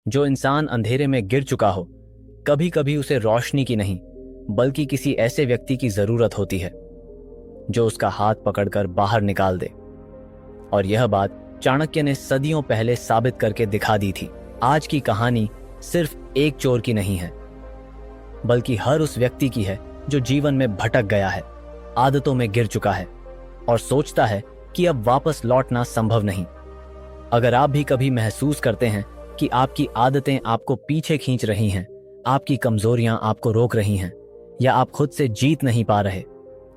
जो इंसान अंधेरे में गिर चुका हो, कभी कभी उसे रोशनी की नहीं बल्कि किसी ऐसे व्यक्ति की जरूरत होती है जो उसका हाथ पकड़कर बाहर निकाल दे। और यह बात चाणक्य ने सदियों पहले साबित करके दिखा दी थी। आज की कहानी सिर्फ एक चोर की नहीं है, बल्कि हर उस व्यक्ति की है जो जीवन में भटक गया है, आदतों में गिर चुका है और सोचता है कि अब वापस लौटना संभव नहीं। अगर आप भी कभी महसूस करते हैं कि आपकी आदतें आपको पीछे खींच रही हैं, आपकी कमजोरियां आपको रोक रही हैं, या आप खुद से जीत नहीं पा रहे,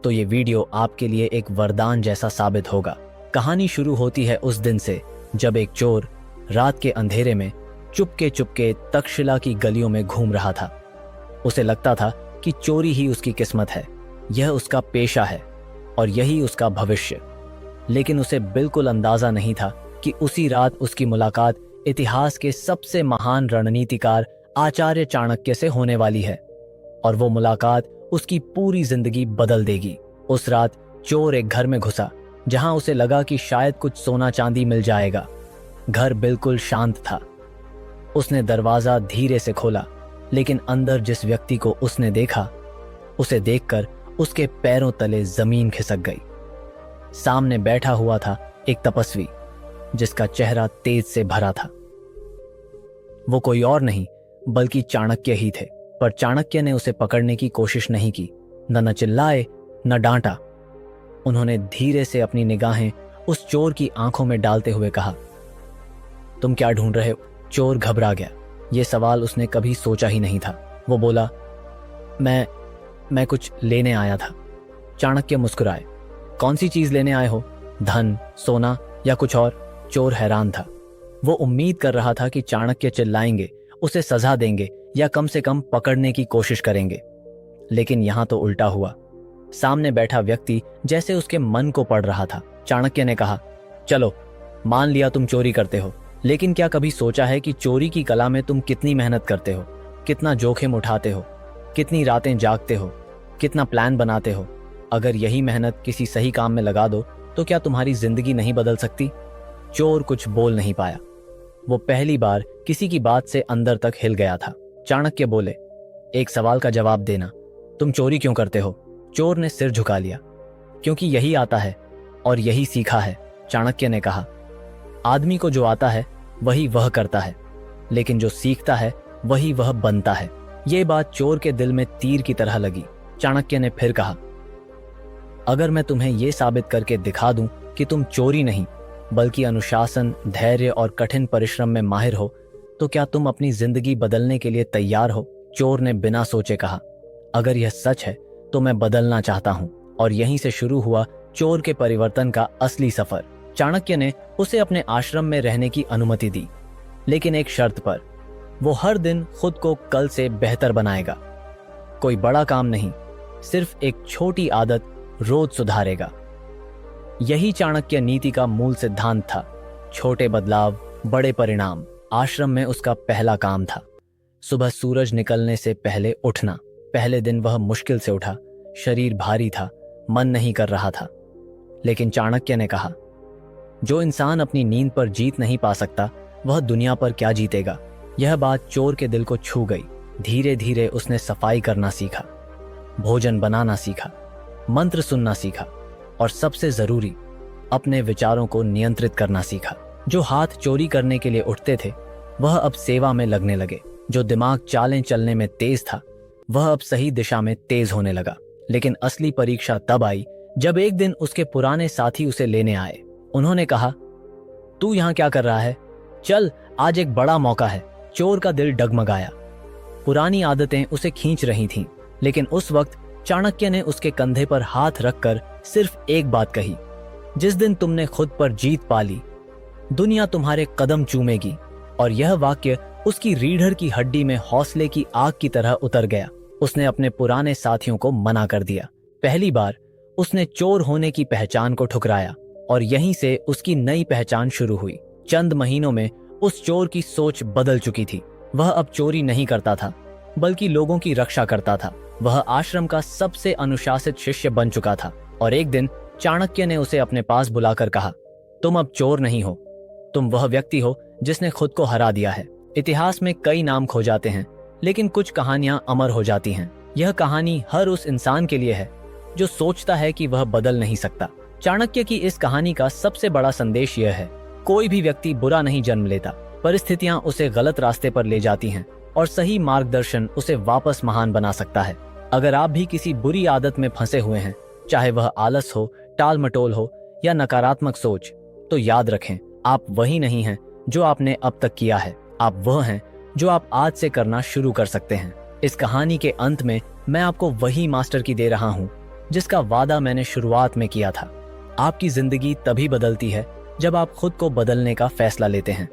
तो ये वीडियो आपके लिए एक वरदान जैसा साबित होगा। कहानी शुरू होती है उस दिन से जब एक चोर रात के अंधेरे में चुपके चुपके तक्षशिला की गलियों में घूम रहा था। उसे लगता था कि चोरी ही उसकी किस्मत है, यह उसका पेशा है और यही उसका भविष्य। लेकिन उसे बिल्कुल अंदाजा नहीं था कि उसी रात उसकी मुलाकात इतिहास के सबसे महान रणनीतिकार आचार्य चाणक्य से होने वाली है, और वो मुलाकात उसकी पूरी जिंदगी बदल देगी। उस रात चोर एक घर में घुसा जहां उसे लगा कि शायद कुछ सोना चांदी मिल जाएगा। घर बिल्कुल शांत था। उसने दरवाजा धीरे से खोला, लेकिन अंदर जिस व्यक्ति को उसने देखा, उसे देखकर उसके पैरों तले जमीन खिसक गई। सामने बैठा हुआ था एक तपस्वी जिसका चेहरा तेज से भरा था। वो कोई और नहीं बल्कि चाणक्य ही थे। पर चाणक्य ने उसे पकड़ने की कोशिश नहीं की, न चिल्लाए न डांटा। उन्होंने धीरे से अपनी निगाहें उस चोर की आंखों में डालते हुए कहा, तुम क्या ढूंढ रहे हो? चोर घबरा गया। यह सवाल उसने कभी सोचा ही नहीं था। वो बोला, मैं कुछ लेने आया था। चाणक्य मुस्कुराए। कौन सी चीज लेने आए हो? धन, सोना या कुछ और? चोर हैरान था। वो उम्मीद कर रहा था कि चाणक्य चिल्लाएंगे, उसे सजा देंगे या कम से कम पकड़ने की कोशिश करेंगे। लेकिन यहां तो उल्टा हुआ। सामने बैठा व्यक्ति जैसे उसके मन को पढ़ रहा था। चाणक्य ने कहा, चलो, मान लिया तुम चोरी करते हो, लेकिन क्या कभी सोचा है कि चोरी की कला में तुम कितनी मेहनत करते हो, कितना जोखिम उठाते हो, कितनी रातें जागते हो, कितना प्लान बनाते हो? अगर यही मेहनत किसी सही काम में लगा दो तो क्या तुम्हारी जिंदगी नहीं बदल सकती? चोर कुछ बोल नहीं पाया। वो पहली बार किसी की बात से अंदर तक हिल गया था। चाणक्य बोले, एक सवाल का जवाब देना, तुम चोरी क्यों करते हो? चोर ने सिर झुका लिया। क्योंकि यही आता है और यही सीखा है, चाणक्य ने कहा। आदमी को जो आता है वही वह करता है, लेकिन जो सीखता है वही वह बनता है। ये बात चोर के दिल में तीर की तरह लगी। चाणक्य ने फिर कहा, अगर मैं तुम्हें यह साबित करके दिखा दूं कि तुम चोरी नहीं बल्कि अनुशासन, धैर्य और कठिन परिश्रम में माहिर हो, तो क्या तुम अपनी जिंदगी बदलने के लिए तैयार हो? चोर ने बिना सोचे कहा, अगर यह सच है तो मैं बदलना चाहता हूं। और यहीं से शुरू हुआ चोर के परिवर्तन का असली सफर। चाणक्य ने उसे अपने आश्रम में रहने की अनुमति दी, लेकिन एक शर्त पर। वो हर दिन खुद को कल से बेहतर बनाएगा। कोई बड़ा काम नहीं, सिर्फ एक छोटी आदत रोज सुधारेगा। यही चाणक्य नीति का मूल सिद्धांत था। छोटे बदलाव, बड़े परिणाम। आश्रम में उसका पहला काम था सुबह सूरज निकलने से पहले उठना। पहले दिन वह मुश्किल से उठा, शरीर भारी था, मन नहीं कर रहा था। लेकिन चाणक्य ने कहा, जो इंसान अपनी नींद पर जीत नहीं पा सकता वह दुनिया पर क्या जीतेगा? यह बात चोर के दिल को छू गई। धीरे धीरे उसने सफाई करना सीखा, भोजन बनाना सीखा, मंत्र सुनना सीखा और सबसे जरूरी, अपने विचारों को नियंत्रित करना सीखा। जो हाथ चोरी करने के लिए उठते थे वह अब सेवा में लगने लगे। जो दिमाग चालें चलने में तेज था वह अब सही दिशा में तेज होने लगा। लेकिन असली परीक्षा तब आई जब एक दिन उसके पुराने साथी उसे लेने आए। उन्होंने कहा, तू यहां क्या कर रहा है? चल, आज एक बड़ा मौका है। चोर का दिल डगमगाया। पुरानी आदतें उसे खींच रही थीं, लेकिन उस वक्त चाणक्य ने उसके कंधे पर हाथ रखकर सिर्फ एक बात कही, जिस दिन तुमने खुद पर जीत पा ली, दुनिया तुम्हारे कदम चूमेगी। और यह वाक्य उसकी रीढ़ की हड्डी में हौसले की आग की तरह उतर गया। उसने अपने पुराने साथियों को मना कर दिया। पहली बार उसने चोर होने की पहचान को ठुकराया और यहीं से उसकी नई पहचान शुरू हुई। चंद महीनों में उस चोर की सोच बदल चुकी थी। वह अब चोरी नहीं करता था बल्कि लोगों की रक्षा करता था। वह आश्रम का सबसे अनुशासित शिष्य बन चुका था। और एक दिन चाणक्य ने उसे अपने पास बुलाकर कहा, तुम अब चोर नहीं हो, तुम वह व्यक्ति हो जिसने खुद को हरा दिया है। इतिहास में कई नाम खो जाते हैं, लेकिन कुछ कहानियां अमर हो जाती हैं। यह कहानी हर उस इंसान के लिए है जो सोचता है कि वह बदल नहीं सकता। चाणक्य की इस कहानी का सबसे बड़ा संदेश यह है, कोई भी व्यक्ति बुरा नहीं जन्म लेता, परिस्थितियां उसे गलत रास्ते पर ले जाती हैं और सही मार्गदर्शन उसे वापस महान बना सकता है। अगर आप भी किसी बुरी आदत में फंसे हुए हैं, चाहे वह आलस हो, टाल मटोल हो या नकारात्मक सोच, तो याद रखें, आप वही नहीं हैं जो आपने अब तक किया है, आप वह हैं जो आप आज से करना शुरू कर सकते हैं। इस कहानी के अंत में मैं आपको वही मास्टर की दे रहा हूँ जिसका वादा मैंने शुरुआत में किया था। आपकी जिंदगी तभी बदलती है जब आप खुद को बदलने का फैसला लेते हैं,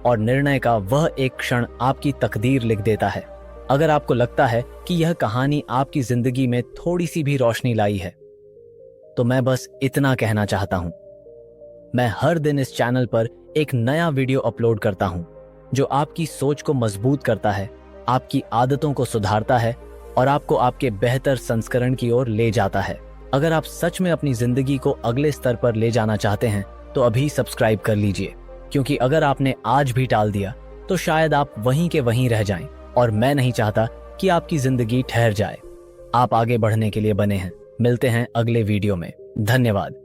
और निर्णय का वह एक क्षण आपकी तकदीर लिख देता है। अगर आपको लगता है कि यह कहानी आपकी जिंदगी में थोड़ी सी भी रोशनी लाई है, तो मैं बस इतना कहना चाहता हूं। मैं हर दिन इस चैनल पर एक नया वीडियो अपलोड करता हूं जो आपकी सोच को मजबूत करता है, आपकी आदतों को सुधारता है और आपको आपके बेहतर संस्करण की ओर ले जाता है। अगर आप सच में अपनी जिंदगी को अगले स्तर पर ले जाना चाहते हैं तो अभी सब्सक्राइब कर लीजिए, क्योंकि अगर आपने आज भी टाल दिया तो शायद आप वहीं के वहीं रह जाएं, और मैं नहीं चाहता कि आपकी जिंदगी ठहर जाए। आप आगे बढ़ने के लिए बने हैं। मिलते हैं अगले वीडियो में। धन्यवाद।